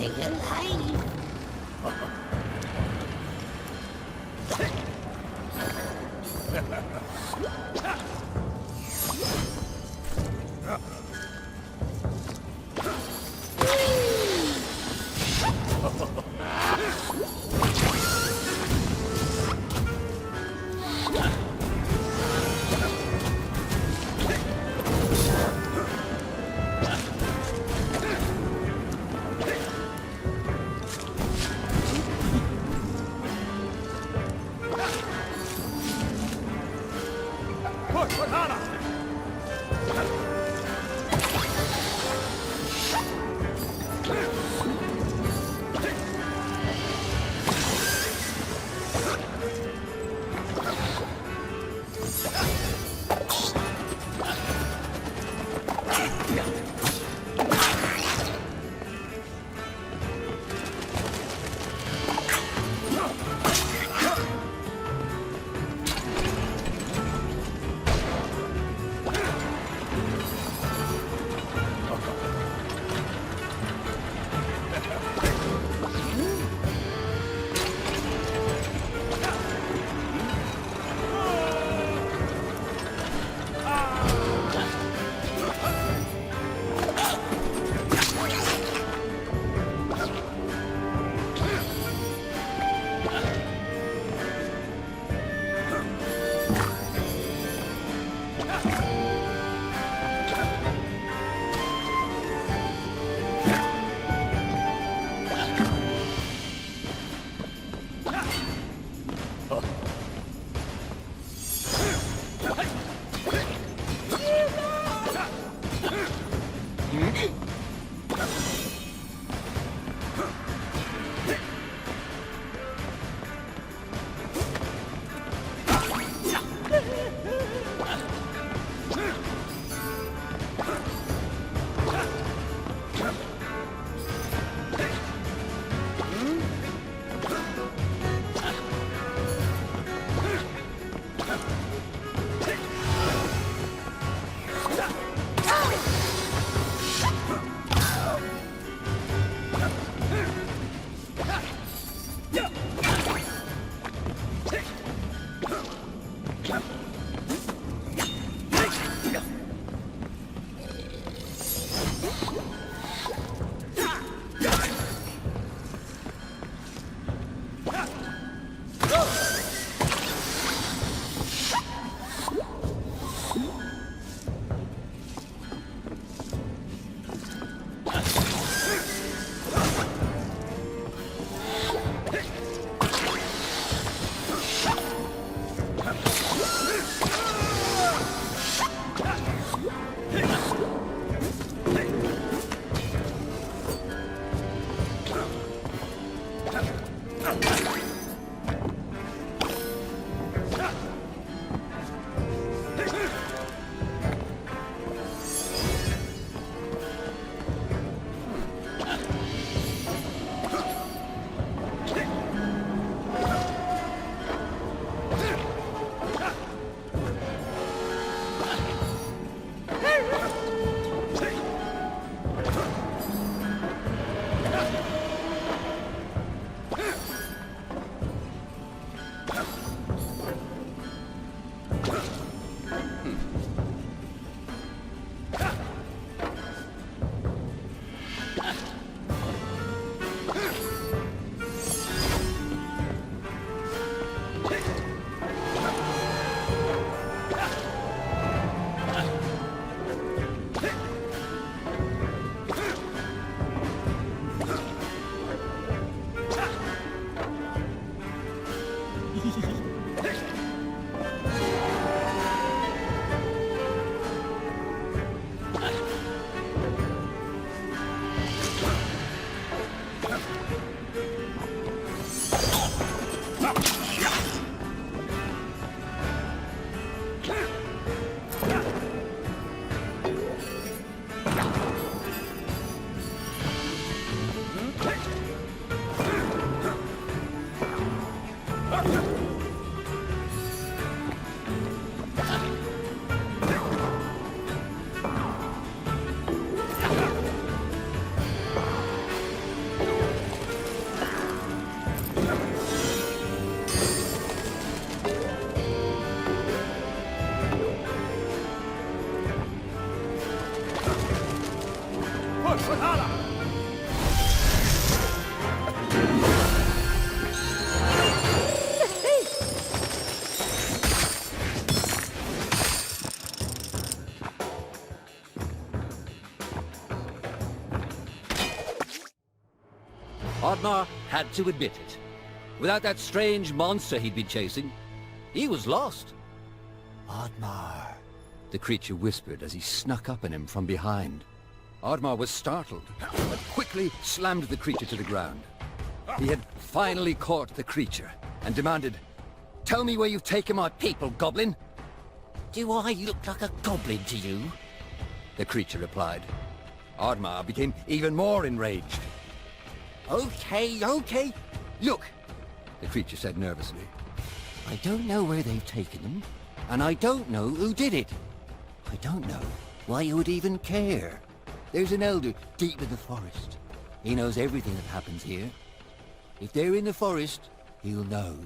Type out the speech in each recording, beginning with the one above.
Alfheim. 说他了。 Oddmar had to admit it. Without that strange monster he'd been chasing, he was lost. Oddmar, the creature whispered as he snuck up on him from behind. Oddmar was startled, but quickly slammed the creature to the ground. He had finally caught the creature and demanded, "Tell me where you've taken my people, goblin." "Do I look like a goblin to you?" the creature replied. Oddmar became even more enraged. Okay. Look, the creature said nervously. I don't know where they've taken them, and I don't know who did it. I don't know why you would even care. There's an elder deep in the forest. He knows everything that happens here. If they're in the forest, he'll know.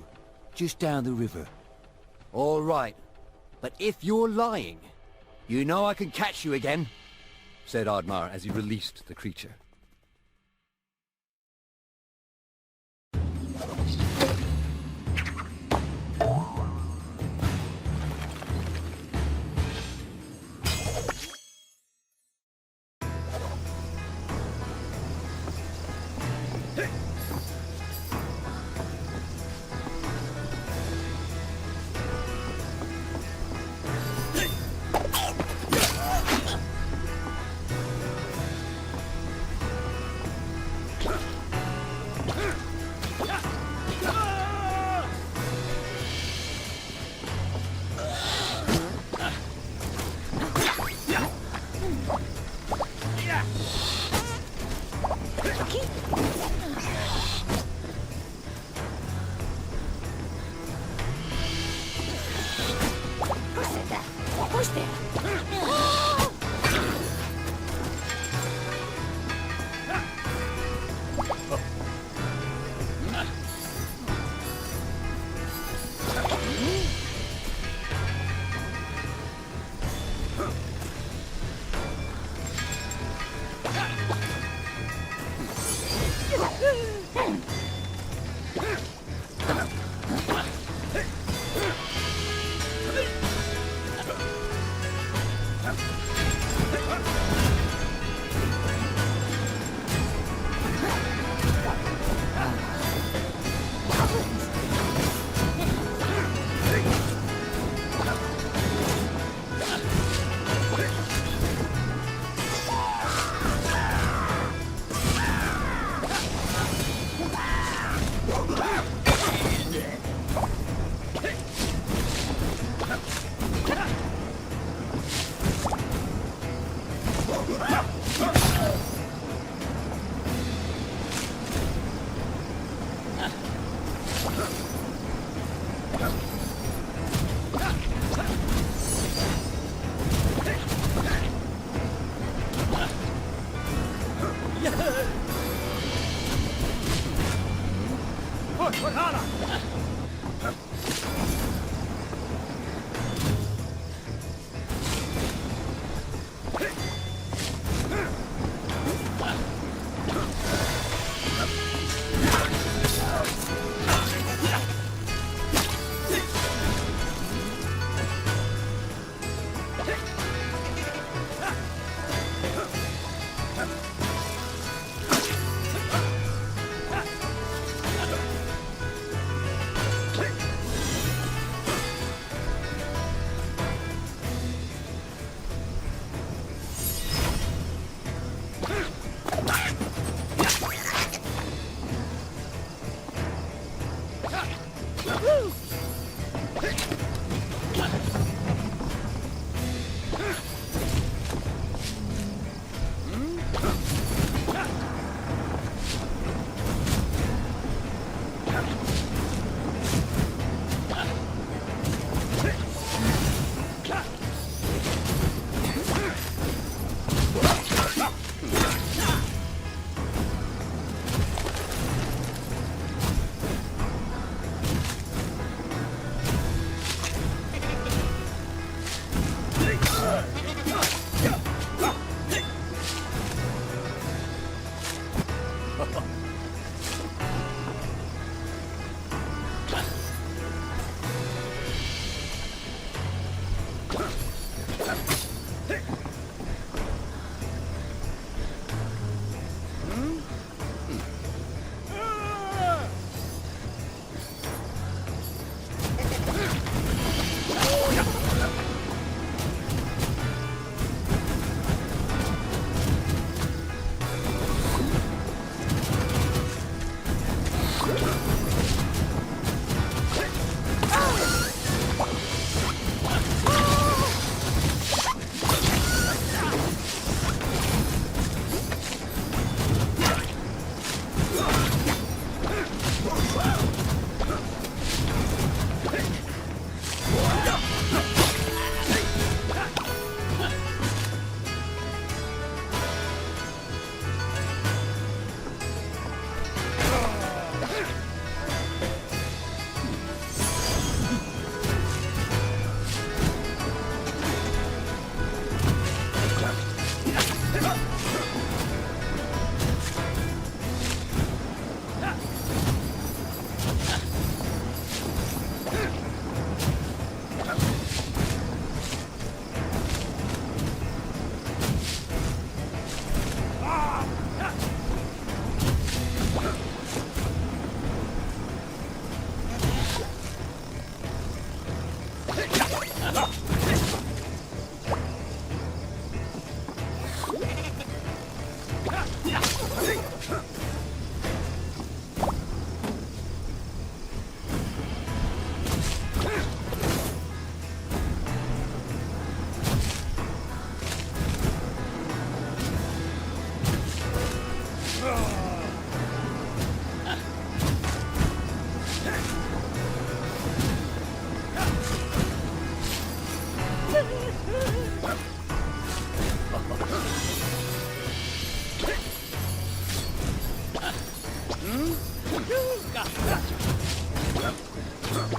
Just down the river. All right, but if you're lying, you know I can catch you again, said Oddmar as he released the creature.说他了。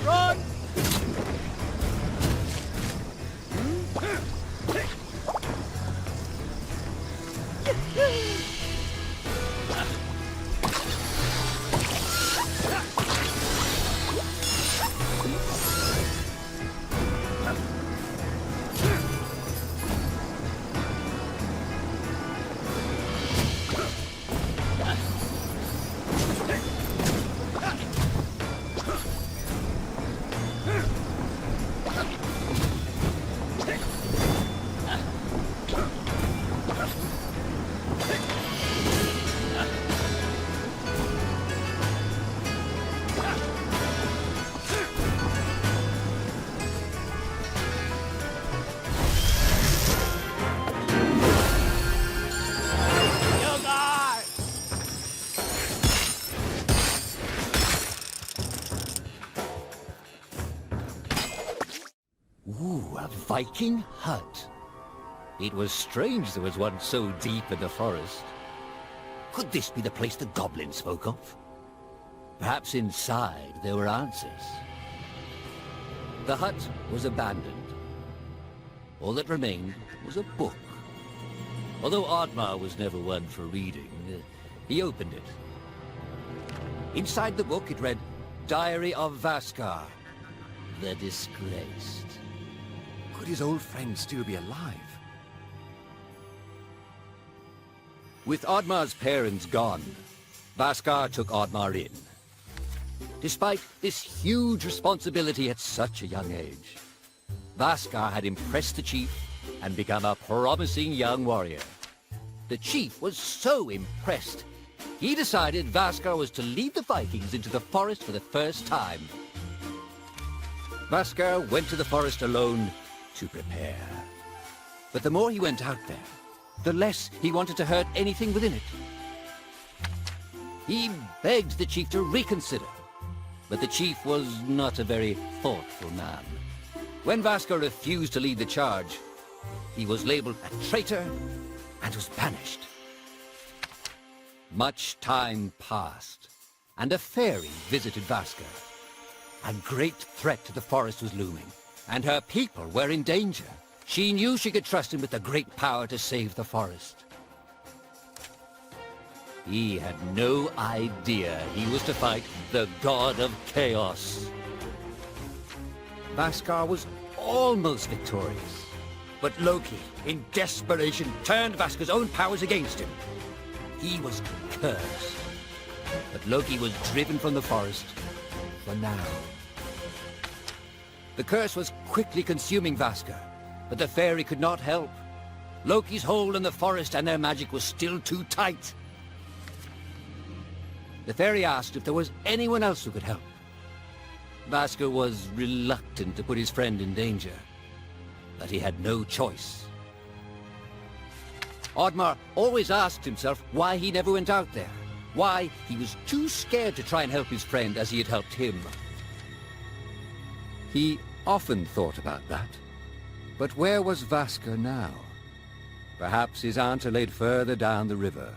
Run! Ooh, a Viking hut. It was strange there was one so deep in the forest. Could this be the place the goblin spoke of? Perhaps inside there were answers. The hut was abandoned. All that remained was a book. Although Oddmar was never one for reading, he opened it. Inside the book it read, Diary of Vaskar, the Disgraced. Could his old friend still be alive? With Oddmar's parents gone, Vaskar took Oddmar in. Despite this huge responsibility at such a young age, Vaskar had impressed the chief and become a promising young warrior. The chief was so impressed, he decided Vaskar was to lead the Vikings into the forest for the first time. Vaskar went to the forest alone to prepare. But the more he went out there, the less he wanted to hurt anything within it. He begged the chief to reconsider, but the chief was not a very thoughtful man. When Vaskar refused to lead the charge, he was labeled a traitor and was banished. Much time passed, and a fairy visited Vaskar. A great threat to the forest was looming, and her people were in danger. She knew she could trust him with the great power to save the forest. He had no idea he was to fight the god of chaos. Vaskar was almost victorious, but Loki, in desperation, turned Vaskar's own powers against him. He was cursed, but Loki was driven from the forest for now. The curse was quickly consuming Vaskar, but the fairy could not help. Loki's hold on the forest and their magic was still too tight. The fairy asked if there was anyone else who could help. Vaskar was reluctant to put his friend in danger, but he had no choice. Oddmar always asked himself why he never went out there, why he was too scared to try and help his friend as he had helped him. He often thought about that. But where was Vaskar now? Perhaps his aunt laid further down the river.